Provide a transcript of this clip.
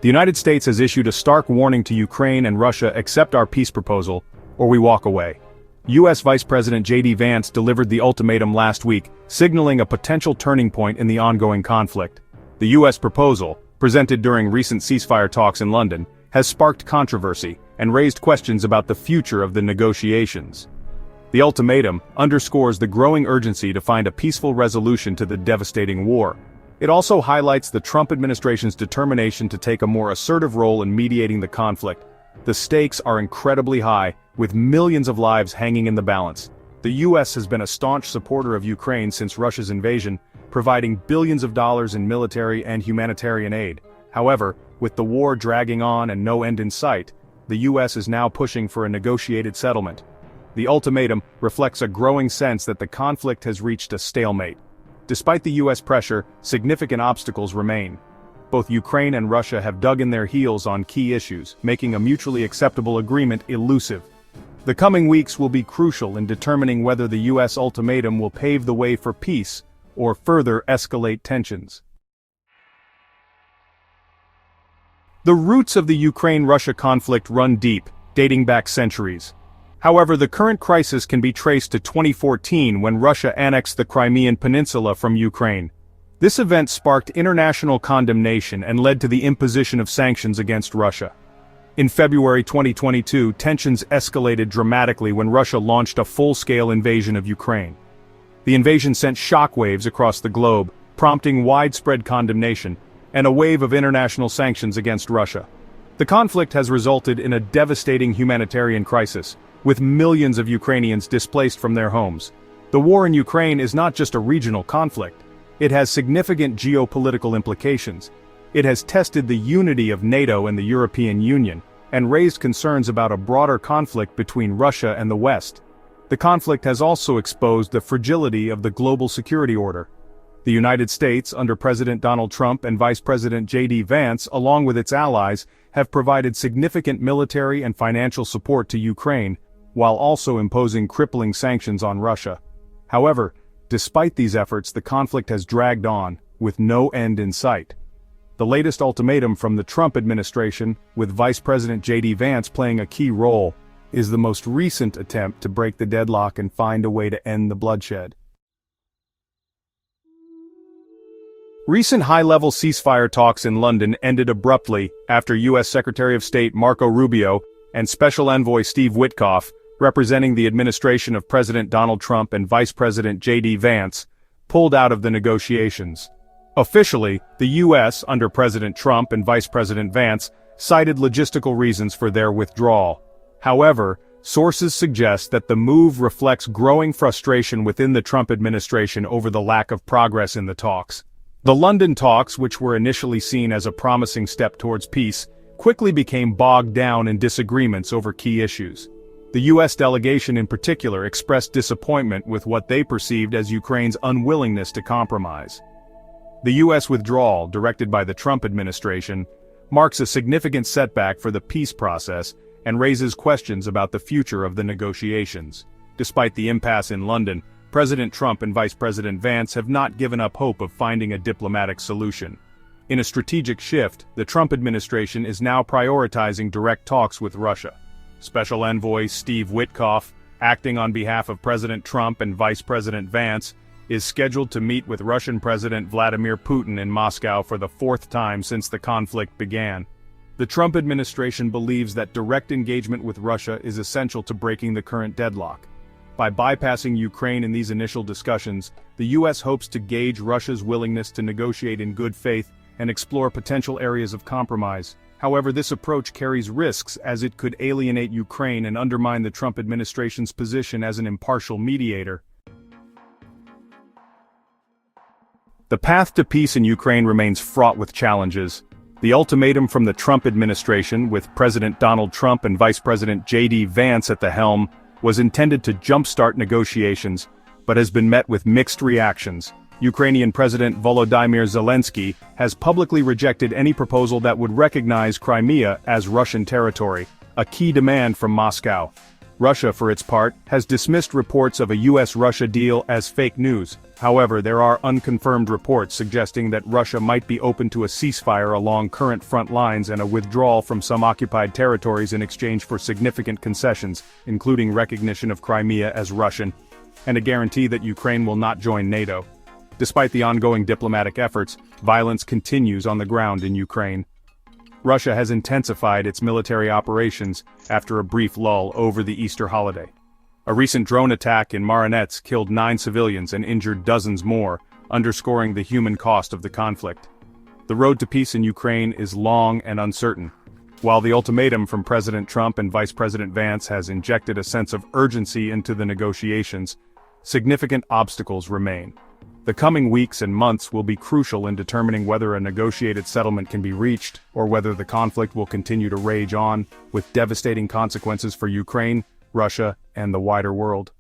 The United States has issued a stark warning to Ukraine and Russia: accept our peace proposal, or we walk away. U.S. Vice President J.D. Vance delivered the ultimatum last week, signaling a potential turning point in the ongoing conflict. The U.S. proposal, presented during recent ceasefire talks in London, has sparked controversy and raised questions about the future of the negotiations. The ultimatum underscores the growing urgency to find a peaceful resolution to the devastating war. It also highlights the Trump administration's determination to take a more assertive role in mediating the conflict. The stakes are incredibly high, with millions of lives hanging in the balance. The U.S. has been a staunch supporter of Ukraine since Russia's invasion, providing billions of dollars in military and humanitarian aid. However, with the war dragging on and no end in sight, the U.S. is now pushing for a negotiated settlement. The ultimatum reflects a growing sense that the conflict has reached a stalemate. Despite the U.S. pressure, significant obstacles remain. Both Ukraine and Russia have dug in their heels on key issues, making a mutually acceptable agreement elusive. The coming weeks will be crucial in determining whether the U.S. ultimatum will pave the way for peace or further escalate tensions. The roots of the Ukraine-Russia conflict run deep, dating back centuries. However, the current crisis can be traced to 2014 when Russia annexed the Crimean Peninsula from Ukraine. This event sparked international condemnation and led to the imposition of sanctions against Russia. In February 2022, tensions escalated dramatically when Russia launched a full-scale invasion of Ukraine. The invasion sent shockwaves across the globe, prompting widespread condemnation and a wave of international sanctions against Russia. The conflict has resulted in a devastating humanitarian crisis, with millions of Ukrainians displaced from their homes. The war in Ukraine is not just a regional conflict. It has significant geopolitical implications. It has tested the unity of NATO and the European Union, and raised concerns about a broader conflict between Russia and the West. The conflict has also exposed the fragility of the global security order. The United States, under President Donald Trump and Vice President J.D. Vance, along with its allies, have provided significant military and financial support to Ukraine, while also imposing crippling sanctions on Russia. However, despite these efforts, the conflict has dragged on, with no end in sight. The latest ultimatum from the Trump administration, with Vice President J.D. Vance playing a key role, is the most recent attempt to break the deadlock and find a way to end the bloodshed. Recent high-level ceasefire talks in London ended abruptly after U.S. Secretary of State Marco Rubio and Special Envoy Steve Witkoff, representing the administration of President Donald Trump and Vice President J.D. Vance, pulled out of the negotiations. Officially, the U.S., under President Trump and Vice President Vance, cited logistical reasons for their withdrawal. However, sources suggest that the move reflects growing frustration within the Trump administration over the lack of progress in the talks. The London talks, which were initially seen as a promising step towards peace, quickly became bogged down in disagreements over key issues. The U.S. delegation in particular expressed disappointment with what they perceived as Ukraine's unwillingness to compromise. The U.S. withdrawal, directed by the Trump administration, marks a significant setback for the peace process and raises questions about the future of the negotiations. Despite the impasse in London, President Trump and Vice President Vance have not given up hope of finding a diplomatic solution. In a strategic shift, the Trump administration is now prioritizing direct talks with Russia. Special Envoy Steve Witkoff, acting on behalf of President Trump and Vice President Vance, is scheduled to meet with Russian President Vladimir Putin in Moscow for the fourth time since the conflict began. The Trump administration believes that direct engagement with Russia is essential to breaking the current deadlock. By bypassing Ukraine in these initial discussions, the U.S. hopes to gauge Russia's willingness to negotiate in good faith and explore potential areas of compromise. However, this approach carries risks as it could alienate Ukraine and undermine the Trump administration's position as an impartial mediator. The path to peace in Ukraine remains fraught with challenges. The ultimatum from the Trump administration, with President Donald Trump and Vice President J.D. Vance at the helm, was intended to jumpstart negotiations, but has been met with mixed reactions. Ukrainian President Volodymyr Zelensky has publicly rejected any proposal that would recognize Crimea as Russian territory, a key demand from Moscow. Russia, for its part, has dismissed reports of a US-Russia deal as fake news. However, there are unconfirmed reports suggesting that Russia might be open to a ceasefire along current front lines and a withdrawal from some occupied territories in exchange for significant concessions, including recognition of Crimea as Russian, and a guarantee that Ukraine will not join NATO. Despite the ongoing diplomatic efforts, violence continues on the ground in Ukraine. Russia has intensified its military operations after a brief lull over the Easter holiday. A recent drone attack in Marinets killed 9 civilians and injured dozens more, underscoring the human cost of the conflict. The road to peace in Ukraine is long and uncertain. While the ultimatum from President Trump and Vice President Vance has injected a sense of urgency into the negotiations, significant obstacles remain. The coming weeks and months will be crucial in determining whether a negotiated settlement can be reached, or whether the conflict will continue to rage on, with devastating consequences for Ukraine, Russia, and the wider world.